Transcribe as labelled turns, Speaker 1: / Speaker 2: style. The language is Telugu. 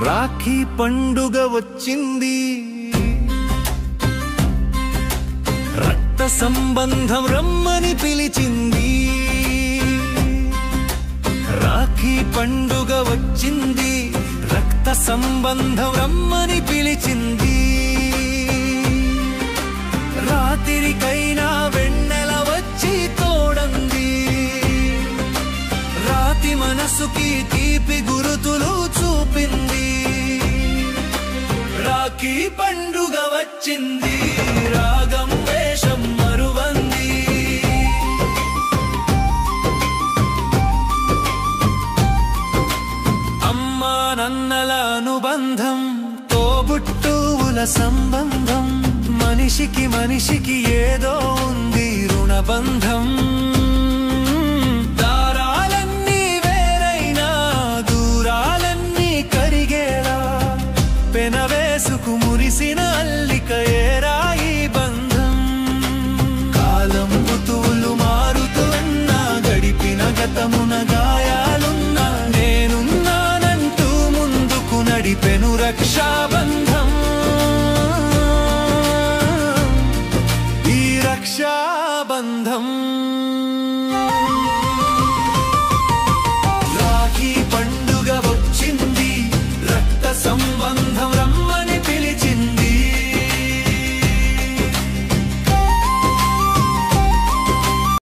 Speaker 1: రాఖీ పండుగ వచ్చింది, రక్త సంబంధం రమ్మని పిలిచింది. రాఖీ పండుగ వచ్చింది, రక్త సంబంధం రమ్మని పిలిచింది. రాత్రికైనా వెన్నెల వచ్చి తోడంది, రాతి మనసుకి తీపి గురుతులు చూపింది. రాఖీ పండుగ వచ్చింది, రాగం వేషం మరువంది. అమ్మా నన్నల అనుబంధం, తోబుట్టువుల సంబంధం, మనిషికి మనిషికి ఏదో ఉంది రుణబంధం.